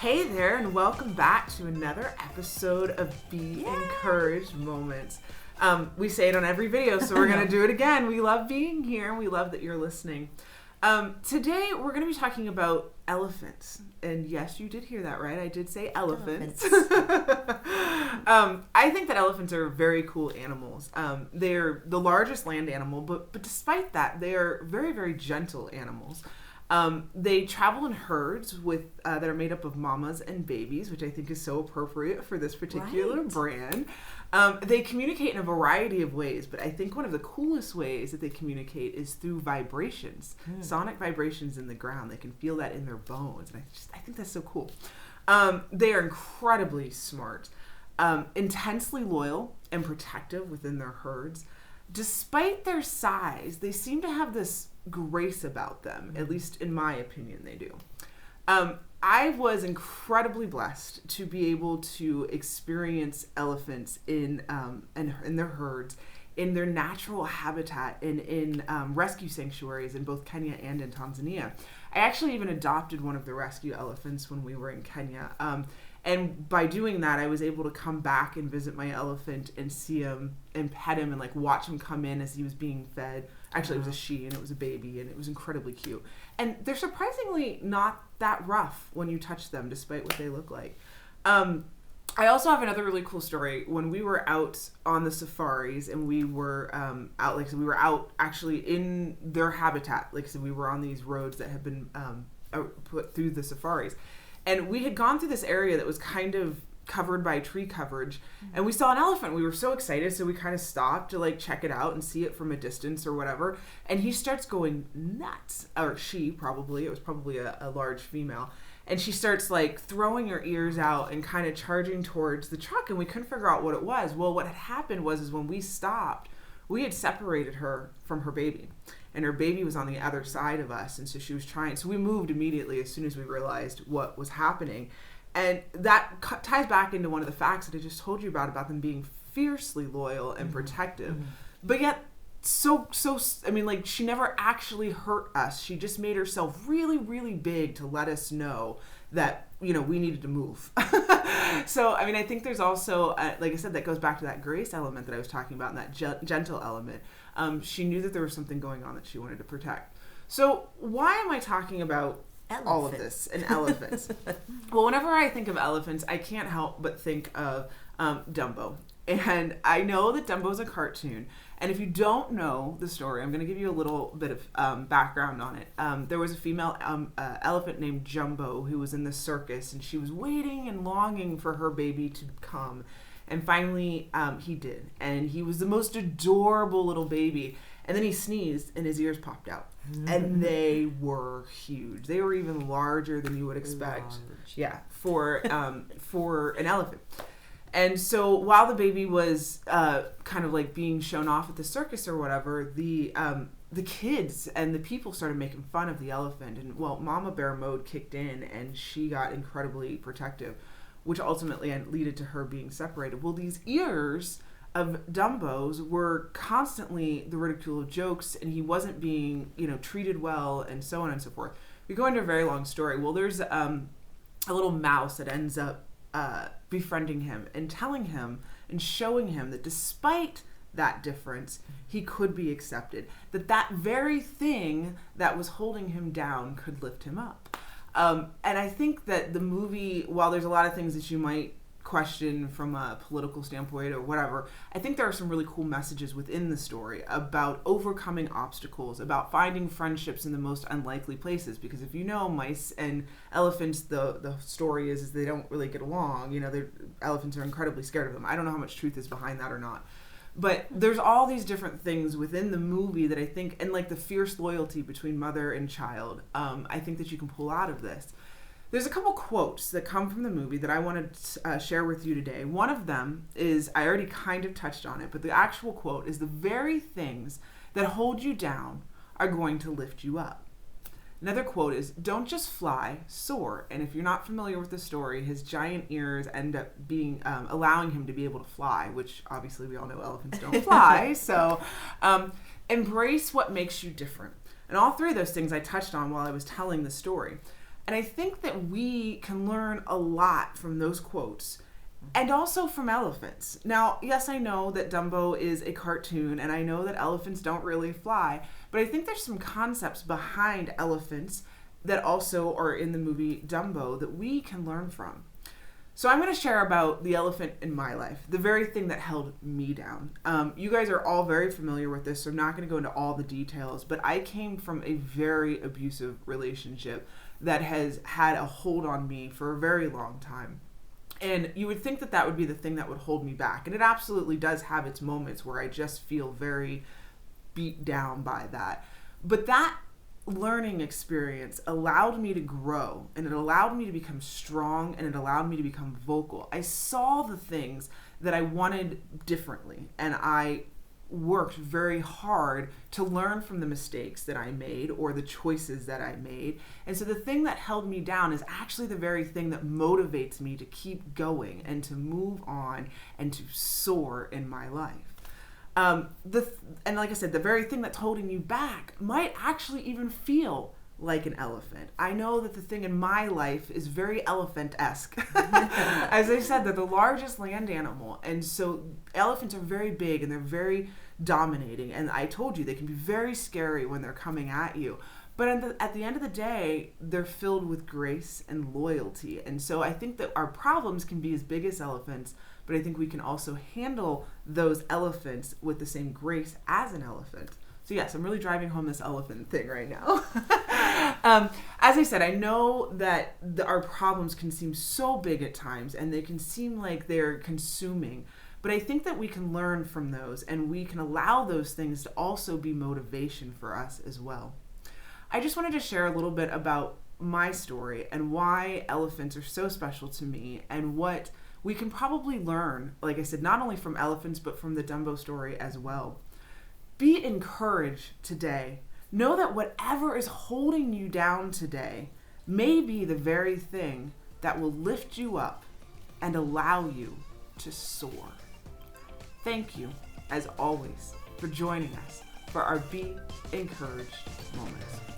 Hey there, and welcome back to another episode of Be Encouraged Moments. We say it on every video, so we're going to do it again. We love being here, and we love that you're listening. Today, we're going to be talking about elephants. And yes, you did hear that right. I did say elephants. I think that elephants are very cool animals. They're the largest land animal, but despite that, they are very, very gentle animals. They travel in herds that are made up of mamas and babies, which I think is so appropriate for this particular brand. They communicate in a variety of ways, but I think one of the coolest ways that they communicate is through vibrations, sonic vibrations in the ground. They can feel that in their bones, and I think that's so cool. They are incredibly smart, intensely loyal and protective within their herds. Despite their size, they seem to have this grace about them, at least in my opinion they do. I was incredibly blessed to be able to experience elephants in their herds, in their natural habitat, and in rescue sanctuaries in both Kenya and in Tanzania. I actually even adopted one of the rescue elephants when we were in Kenya. And by doing that, I was able to come back and visit my elephant and see him and pet him and watch him come in as he was being fed. Actually, it was a she and it was a baby, and it was incredibly cute. And they're surprisingly not that rough when you touch them, despite what they look like. I also have another really cool story. When we were out on the safaris and we were we were out actually in their habitat. Like I said, we were on these roads that had been put through the safaris. And we had gone through this area that was kind of covered by tree coverage, and we saw an elephant. We were so excited, so we kind of stopped to check it out and see it from a distance or whatever. And he starts going nuts, or she probably. It was probably a large female. And she starts throwing her ears out and kind of charging towards the truck, and we couldn't figure out what it was. Well, what had happened was when we stopped, we had separated her from her baby. And her baby was on the other side of us. And so she was trying. So we moved immediately as soon as we realized what was happening. And that ties back into one of the facts that I just told you about them being fiercely loyal and protective. Mm-hmm. But yet, she never actually hurt us. She just made herself really, really big to let us know that, we needed to move. So, I think there's also, like I said, that goes back to that grace element that I was talking about and that gentle element. She knew that there was something going on that she wanted to protect. So why am I talking about all of this and elephants? Well, whenever I think of elephants, I can't help but think of Dumbo. And I know that Dumbo's a cartoon. And if you don't know the story, I'm going to give you a little bit of background on it. There was a female elephant named Jumbo who was in the circus, and she was waiting and longing for her baby to come. And finally, he did. And he was the most adorable little baby. And then he sneezed, and his ears popped out. Mm-hmm. And they were huge. They were even larger than you would expect. Yeah, for an elephant. And so while the baby was kind of being shown off at the circus or whatever, the kids and the people started making fun of the elephant. And Mama Bear mode kicked in, and she got incredibly protective, which ultimately led to her being separated. Well, these ears of Dumbo's were constantly the ridicule of jokes, and he wasn't being, treated well, and so on and so forth. We go into a very long story. Well, there's a little mouse that ends up befriending him and telling him and showing him that despite that difference, he could be accepted. That very thing that was holding him down could lift him up. And I think that the movie, while there's a lot of things that you might question from a political standpoint or whatever, I think there are some really cool messages within the story about overcoming obstacles, about finding friendships in the most unlikely places. Because if you know mice and elephants, the story is they don't really get along. Elephants are incredibly scared of them. I don't know how much truth is behind that or not. But there's all these different things within the movie that I think, and the fierce loyalty between mother and child, I think that you can pull out of this. There's a couple quotes that come from the movie that I want to share with you today. One of them is, I already kind of touched on it, but the actual quote is, "The very things that hold you down are going to lift you up." Another quote is, "Don't just fly, soar." And if you're not familiar with the story, his giant ears end up being allowing him to be able to fly, which obviously we all know elephants don't fly. So embrace what makes you different. And all three of those things I touched on while I was telling the story. And I think that we can learn a lot from those quotes and also from elephants. Now, yes, I know that Dumbo is a cartoon and I know that elephants don't really fly, but I think there's some concepts behind elephants that also are in the movie Dumbo that we can learn from. So I'm going to share about the elephant in my life, the very thing that held me down. You guys are all very familiar with this, so I'm not going to go into all the details, but I came from a very abusive relationship that has had a hold on me for a very long time. And you would think that that would be the thing that would hold me back. And it absolutely does have its moments where I just feel very beat down by that. But that learning experience allowed me to grow, and it allowed me to become strong, and it allowed me to become vocal. I saw the things that I wanted differently, and I worked very hard to learn from the mistakes that I made or the choices that I made. And so the thing that held me down is actually the very thing that motivates me to keep going and to move on and to soar in my life. And like I said, the very thing that's holding you back might actually even feel like an elephant. I know that the thing in my life is very elephant-esque. As I said, they're the largest land animal, and so elephants are very big and they're very dominating. And I told you, they can be very scary when they're coming at you. But at the end of the day, they're filled with grace and loyalty. And so I think that our problems can be as big as elephants, but I think we can also handle those elephants with the same grace as an elephant. So yes, I'm really driving home this elephant thing right now. As I said, I know that our problems can seem so big at times and they can seem like they're consuming, but I think that we can learn from those and we can allow those things to also be motivation for us as well. I just wanted to share a little bit about my story and why elephants are so special to me and what we can probably learn, like I said, not only from elephants, but from the Dumbo story as well. Be encouraged today. Know that whatever is holding you down today may be the very thing that will lift you up and allow you to soar. Thank you, as always, for joining us for our Be Encouraged moments.